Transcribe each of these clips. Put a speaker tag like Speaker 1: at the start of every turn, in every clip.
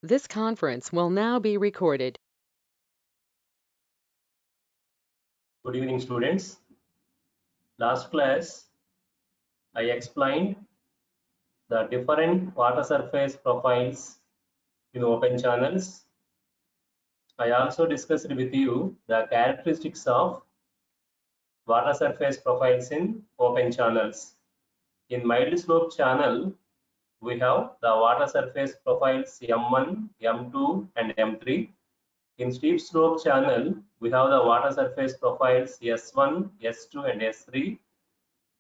Speaker 1: This conference will now be recorded.
Speaker 2: Good evening, students. Last class, I explained the different water surface profiles in open channels. I also discussed with you the characteristics of water surface profiles in open channels. In mild slope channel, we have the water surface profiles M1, M2, and M3. In steep slope channel, we have the water surface profiles S1, S2, and S3.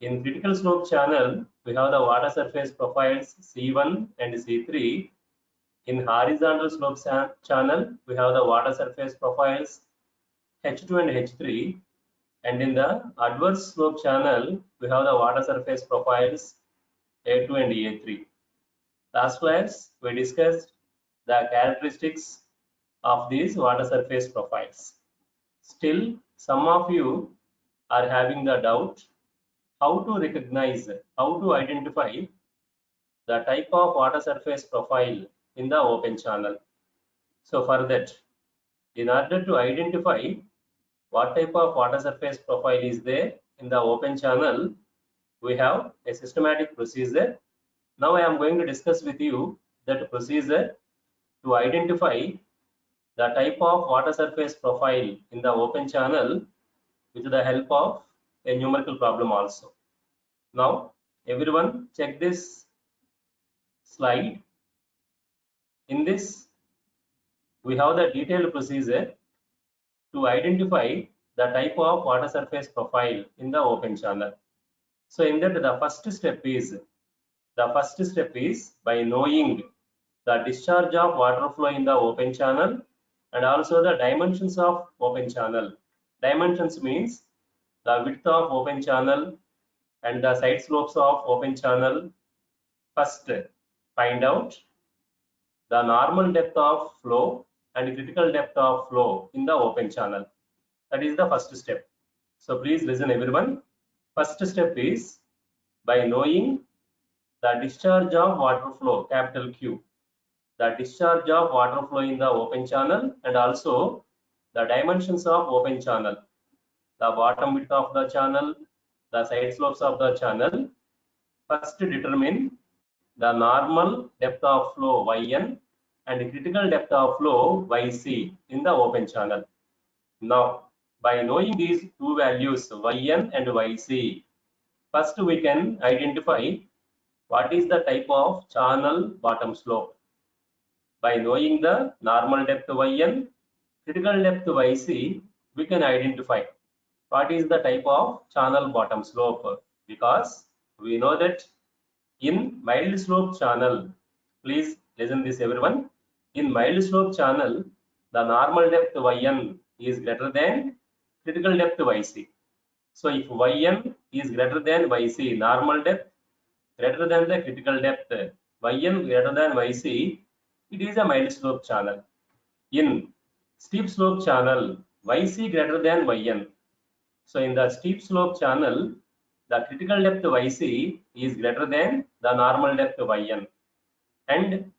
Speaker 2: In critical slope channel, we have the water surface profiles C1 and C3. In horizontal slope channel, we have the water surface profiles H2 and H3. And in the adverse slope channel, we have the water surface profiles A2 and A3. Last class, we discussed the characteristics of these water surface profiles. Still, some of you are having the doubt how to recognize, how to identify the type of water surface profile in the open channel. So for that, in order to identify what type of water surface profile is there in the open channel, we have a systematic procedure. Now I am going to discuss with you that procedure to identify the type of water surface profile in the open channel with the help of a numerical problem also. Now everyone check this slide. In this, we have the detailed procedure to identify the type of water surface profile in the open channel. So in that, the first step is by knowing the discharge of water flow in the open channel and also the dimensions of open channel. Dimensions means the width of open channel and the side slopes of open channel. First, find out the normal depth of flow and critical depth of flow in the open channel. That is the first step. So please listen everyone. First step is by knowing the discharge of water flow, capital Q. The discharge of water flow in the open channel and also the dimensions of open channel. The bottom width of the channel, the side slopes of the channel. First determine the normal depth of flow Yn and critical depth of flow Yc in the open channel. Now, by knowing these two values Yn and Yc, first we can identify what is the type of channel bottom slope. By knowing the normal depth Yn, critical depth Yc, we can identify what is the type of channel bottom slope, because we know that in mild slope channel, please listen this everyone, in mild slope channel, the normal depth Yn is greater than critical depth Yc. So if Yn is greater than Yc, normal depth greater than the critical depth, Yn greater than Yc, it is a mild slope channel. In steep slope channel, Yc greater than Yn. So in the steep slope channel, the critical depth Yc is greater than the normal depth Yn. And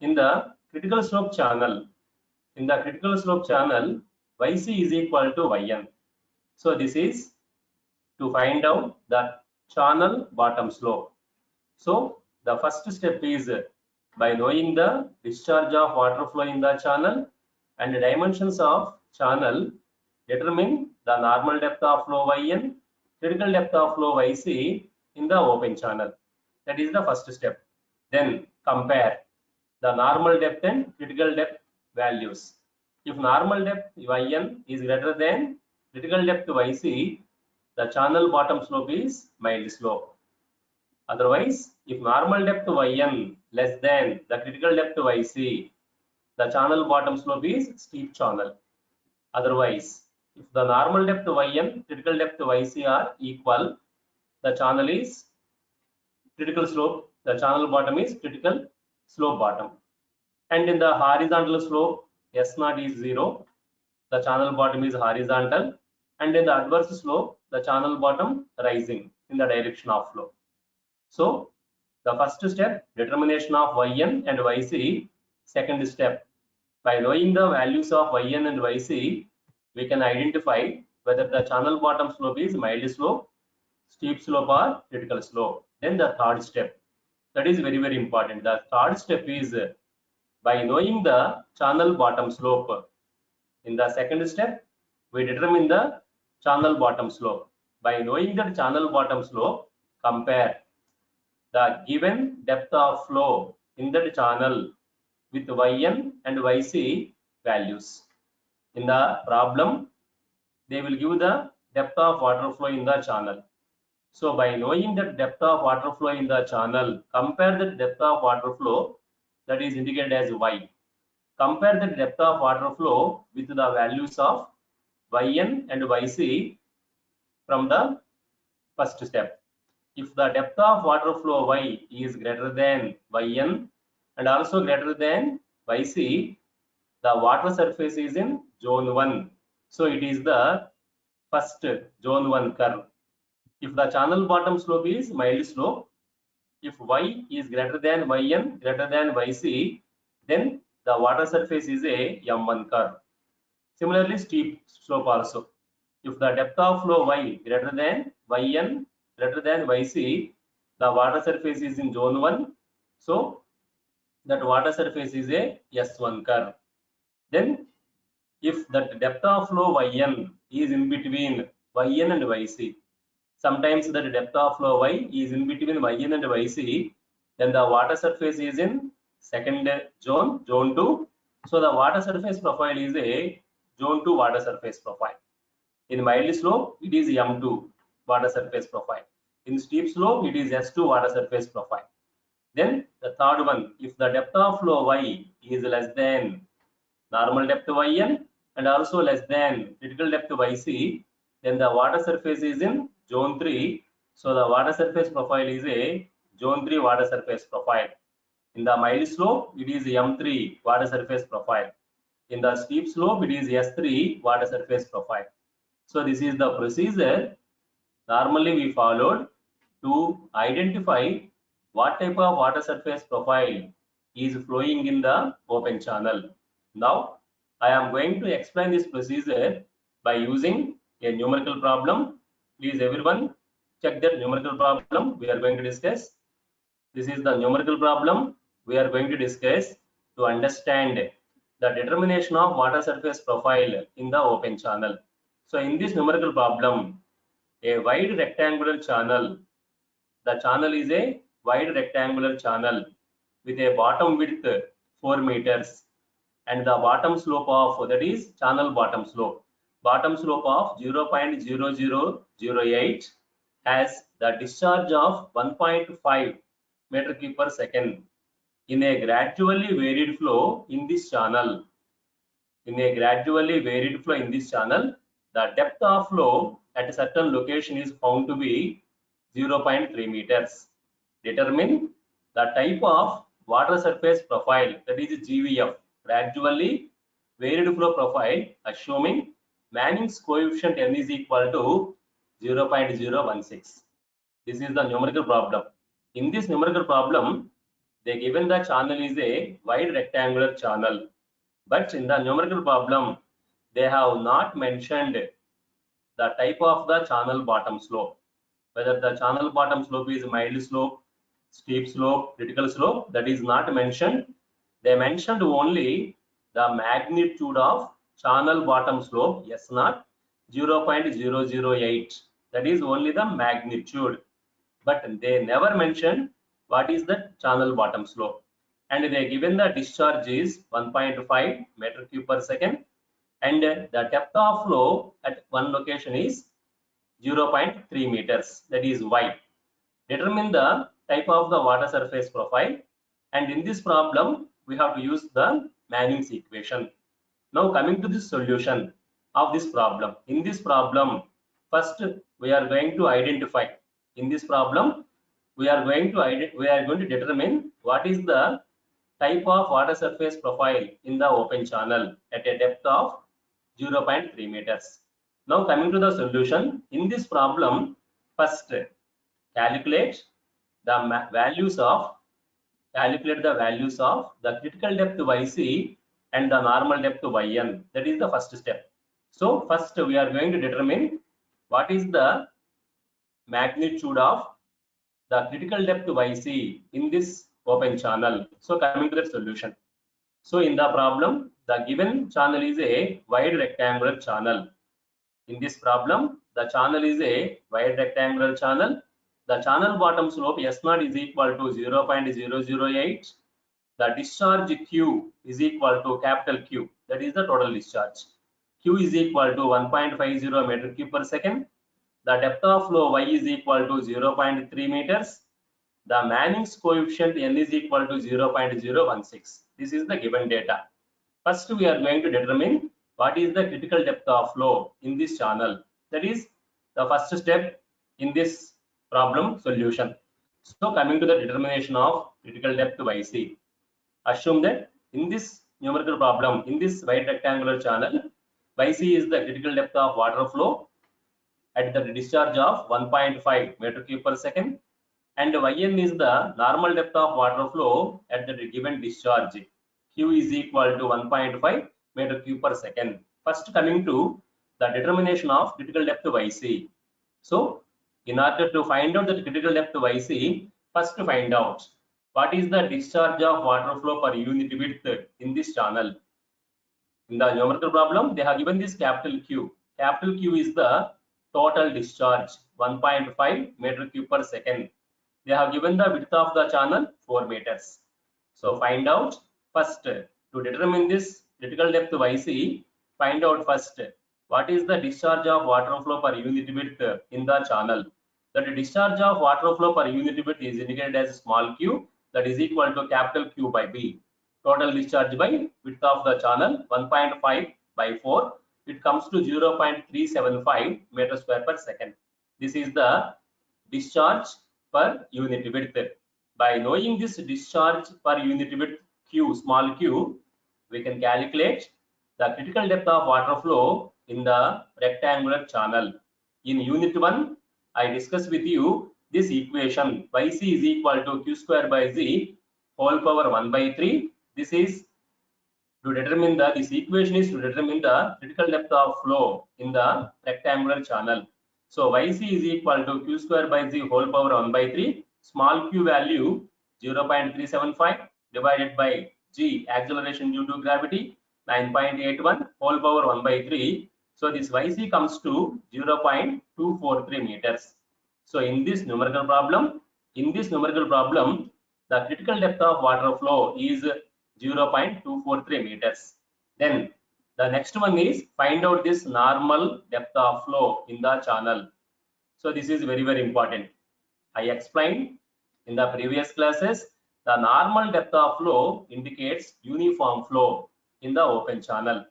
Speaker 2: in the critical slope channel, Yc is equal to Yn. So this is to find out the channel bottom slope. So the first step is by knowing the discharge of water flow in the channel and the dimensions of channel, determine the normal depth of flow Yn, critical depth of flow Yc in the open channel. That is the first step. Then compare the normal depth and critical depth values. If normal depth Yn is greater than critical depth Yc, the channel bottom slope is mild slope. Otherwise, if normal depth Yn less than the critical depth Yc, the channel bottom slope is steep channel. Otherwise, if the normal depth Yn, critical depth Yc are equal, the channel is critical slope, the channel bottom is critical slope bottom. And in the horizontal slope, S0 is 0, the channel bottom is horizontal, and in the adverse slope, the channel bottom rising in the direction of flow. So the first step, determination of Yn and Yc. second step. By knowing the values of yn and yc, we can identify whether the channel bottom slope is mild slope, steep slope or critical slope. Then the third step, that is very important. The third step is by knowing the channel bottom slope. In the second step, we determine the channel bottom slope. By knowing the channel bottom slope, compare the given depth of flow in that channel with yn and yc values. In the problem, they will give the depth of water flow in the channel. So by knowing the depth of water flow in the channel, compare the depth of water flow, that is indicated as y. Compare the depth of water flow with the values of yn and yc from the first step. If the depth of water flow y is greater than yn and also greater than yc, the water surface is in zone 1. So it is the first zone 1 curve. If the channel bottom slope is mild slope, if y is greater than yn greater than yc, then the water surface is a M1 curve. Similarly, steep slope also. If the depth of flow y greater than yn greater than yc, the water surface is in zone 1. So that water surface is a S1 curve. Then if the depth of flow yn is in between yn and yc, sometimes the depth of flow y is in between yn and yc, then the water surface is in second zone, zone 2. So the water surface profile is a zone 2 water surface profile. In mild slope, it is M2 water surface profile. In steep slope, it is S2 water surface profile. Then the third one, if the depth of flow y is less than normal depth yn and also less than critical depth yc, then the water surface is in zone 3. So the water surface profile is a zone 3 water surface profile. In the mild slope, it is M3 water surface profile. In the steep slope, it is S3 water surface profile. So this is the procedure normally we followed to identify what type of water surface profile is flowing in the open channel. Now I am going to explain this procedure by using a numerical problem. Please everyone check that numerical problem we are going to discuss. This is the numerical problem we are going to discuss to understand the determination of water surface profile in the open channel. So in this numerical problem, a wide rectangular channel, the channel is a wide rectangular channel with a bottom width 4 meters and the bottom slope of, that is channel bottom slope of 0.0008 has the discharge of 1.5 meter cube per second in a gradually varied flow in this channel. In a gradually varied flow in this channel, the depth of flow at a certain location is found to be 0.3 meters. Determine the type of water surface profile, that is GVF, gradually varied flow profile, assuming Manning's coefficient n is equal to 0.016. This is the numerical problem. In this numerical problem, they given the channel is a wide rectangular channel, but in the numerical problem they have not mentioned the type of the channel bottom slope, whether the channel bottom slope is mild slope, steep slope, critical slope, that is not mentioned. They mentioned only the magnitude of channel bottom slope S0 0.008, that is only the magnitude, but they never mentioned what is the channel bottom slope, and they given the discharge is 1.5 meter cube per second and the depth of flow at one location is 0.3 meters, that is y. Determine the type of the water surface profile, and in this problem we have to use the Manning's equation. Now coming to the solution of this problem. In this problem, first we are going to identify, in this problem we are going to determine what is the type of water surface profile in the open channel at a depth of 0.3 meters. Now coming to the solution. In this problem, first calculate the values of calculate the values of the critical depth yc and the normal depth yn. That is the first step. So first we are going to determine what is the magnitude of the critical depth yc in this open channel. So coming to the solution. So in the problem, the given channel is a wide rectangular channel. In this problem, the channel is a wide rectangular channel. The channel bottom slope S0 is equal to 0.008. The discharge Q is equal to capital Q. That is the total discharge. Q is equal to 1.50 meter cube per second. The depth of flow Y is equal to 0.3 meters. The Manning's coefficient N is equal to 0.016. This is the given data. First, we are going to determine what is the critical depth of flow in this channel. That is the first step in this problem solution. So coming to the determination of critical depth YC. Assume that in this numerical problem, in this wide rectangular channel, YC is the critical depth of water flow at the discharge of 1.5 meter cube per second, and Yn is the normal depth of water flow at the given discharge. Q is equal to 1.5 meter cube per second. First, coming to the determination of critical depth Yc. So in order to find out the critical depth Yc, first find out what is the discharge of water flow per unit width in this channel. In the numerical problem, they have given this capital Q. Capital Q is the total discharge, 1.5 meter cube per second. They have given the width of the channel 4 meters. So find out first, to determine this critical depth Yc, find out first what is the discharge of water flow per unit width in the channel. That discharge of water flow per unit width is indicated as small q, that is equal to capital Q by B. Total discharge by width of the channel 1.5 by 4. It comes to 0.375 meter square per second. This is the discharge per unit width. By knowing this discharge per unit width Q, small q, we can calculate the critical depth of water flow in the rectangular channel. In unit 1, I discussed with you this equation Yc is equal to Q square by Z whole power 1 by 3. This is to determine the, this equation is to determine the critical depth of flow in the rectangular channel. So Yc is equal to Q square by Z whole power 1 by 3. Small q value 0.375 divided by G, acceleration due to gravity, 9.81 whole power 1 by 3. So this Yc comes to 0.243 meters. So in this numerical problem, the critical depth of water flow is 0.243 meters. Then the next one is find out this normal depth of flow in the channel. So this is very, very important. I explained in the previous classes, the normal depth of flow indicates uniform flow in the open channel.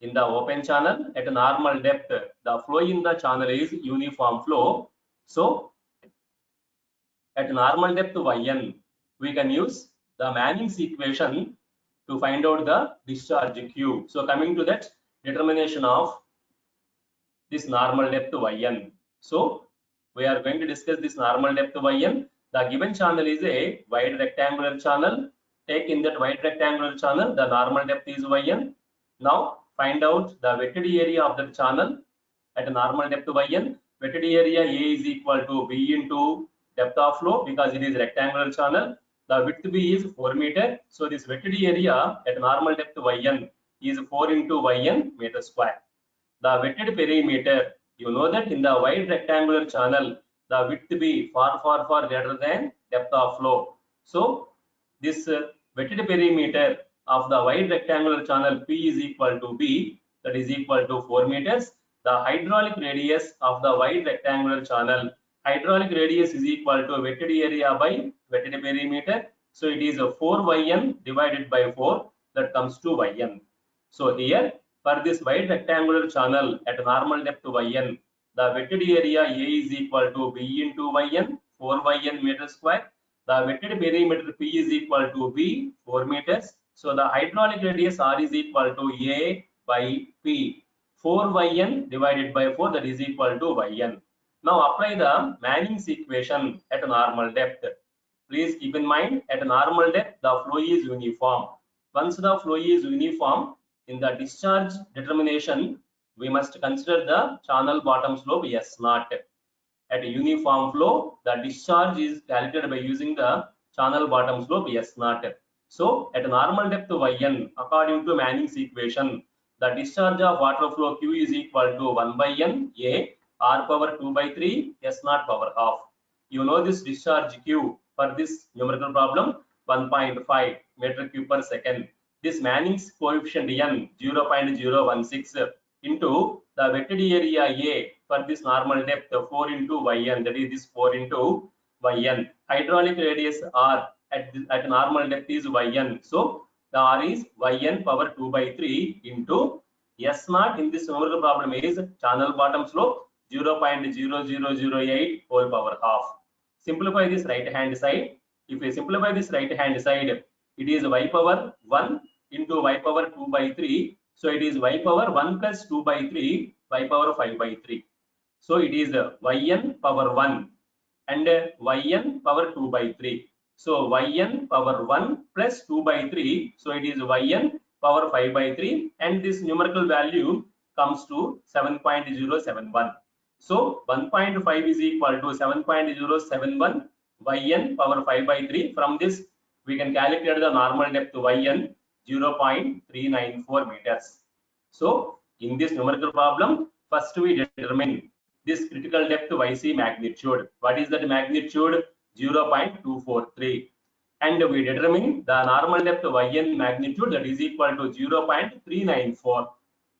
Speaker 2: In the open channel at a normal depth, the flow in the channel is uniform flow. So at normal depth Yn, we can use the Manning's equation to find out the discharge Q. So coming to that determination of this normal depth Yn. So we are going to discuss this normal depth Yn. The given channel is a wide rectangular channel. Take in that wide rectangular channel, the normal depth is Yn. Now find out the wetted area of the channel at a normal depth Yn. Wetted area A is equal to B into depth of flow because it is rectangular channel. The width B is 4 meter. So this wetted area at normal depth Yn is 4 into Yn meter square. The wetted perimeter, you know that in the wide rectangular channel, the width B far greater than depth of flow. So this wetted perimeter of the wide rectangular channel P is equal to B, that is equal to 4 meters. The hydraulic radius of the wide rectangular channel, hydraulic radius is equal to wetted area by wetted perimeter. So it is a 4 Yn divided by 4, that comes to Yn. So here for this wide rectangular channel at normal depth Yn, the wetted area A is equal to B into Yn, 4 Yn meter square. The wetted perimeter P is equal to B, 4 meters. So the hydraulic radius R is equal to A by P. 4 Yn divided by 4, that is equal to Yn. Now apply the Manning's equation at normal depth. please keep in mind at normal depth the flow is uniform. Once the flow is uniform, in the discharge determination we must consider the channel bottom slope S0. At a uniform flow, the discharge is calculated by using the channel bottom slope S0. So at normal depth Yn, according to Manning's equation, the discharge of water flow Q is equal to 1 by N A R power 2 by 3 S0 power half. You know this discharge Q for this numerical problem 1.5 meter cube per second. This Manning's coefficient N 0.016 into the wetted area A for this normal depth 4 into Yn, that is this 4 into Yn. Hydraulic radius R at normal depth is Yn. So the R is Yn power 2 by 3 into S0 in this numerical problem is channel bottom slope 0.0008 whole power half. Simplify this right hand side. If we simplify this right hand side, it is y power 1 into y power 2 by 3. So it is y power 1 plus 2 by 3, y power 5 by 3. So it is Yn power 1 and Yn power 2 by 3. So Yn power 1 plus 2 by 3. So it is Yn power 5 by 3 and this numerical value comes to 7.071. So 1.5 is equal to 7.071 Yn power 5 by 3. From this we can calculate the normal depth Yn 0.394 meters. So in this numerical problem, first we determine this critical depth Yc magnitude. What is that magnitude? 0.243. And we determine the normal depth Yn magnitude, that is equal to 0.394.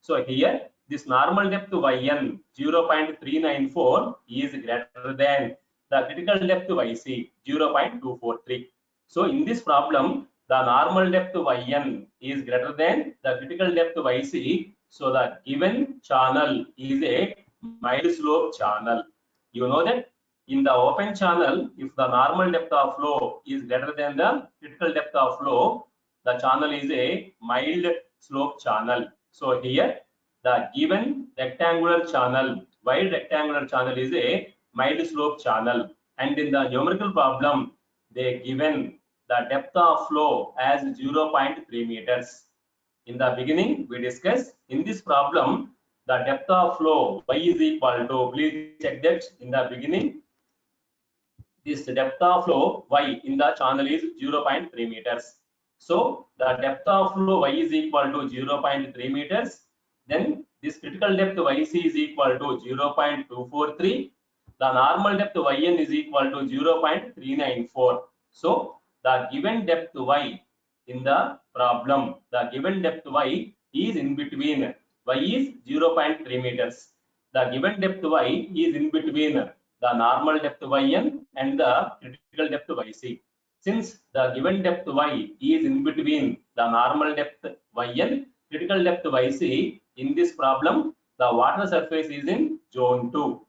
Speaker 2: So here this normal depth Yn 0.394 is greater than the critical depth Yc 0.243. So in this problem, the normal depth Yn is greater than the critical depth Yc. So the given channel is a mild slope channel. You know that in the open channel, if the normal depth of flow is greater than the critical depth of flow, the channel is a mild slope channel. So here the given rectangular channel, wide rectangular channel is a mild slope channel. And in the numerical problem, they given the depth of flow as 0.3 meters. In the beginning, we discussed in this problem, the depth of flow y is equal to, please check that in the beginning, this depth of flow y in the channel is 0.3 meters. So the depth of flow y is equal to 0.3 meters. Then this critical depth Yc is equal to 0.243. The normal depth Yn is equal to 0.394. So the given depth y in the problem, the given depth y is in between, y is 0.3 meters. The given depth y is in between the normal depth Yn and the critical depth Yc. Since the given depth y is in between the normal depth Yn, critical depth Yc, in this problem, the water surface is in zone 2.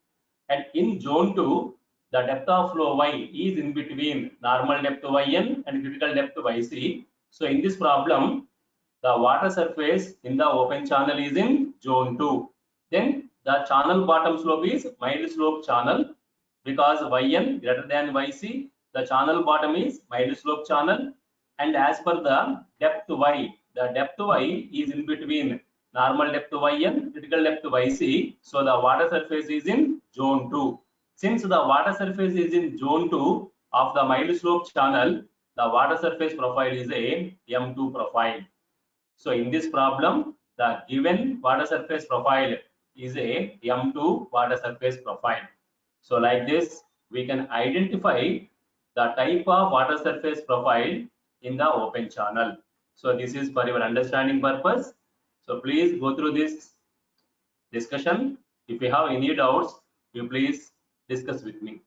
Speaker 2: And in zone 2, the depth of flow y is in between normal depth Yn and critical depth Yc. So in this problem, the water surface in the open channel is in zone 2. Then the channel bottom slope is mild slope channel, because Yn greater than Yc, the channel bottom is mild slope channel. And as per the depth y, the depth y is in between normal depth Yn, critical depth Yc. So the water surface is in zone 2. Since the water surface is in zone 2 of the mild slope channel, the water surface profile is a M2 profile. So in this problem, the given water surface profile is a M2 water surface profile. So like this, we can identify the type of water surface profile in the open channel. So this is for your understanding purpose. So please go through this discussion. If you have any doubts, you please discuss with me.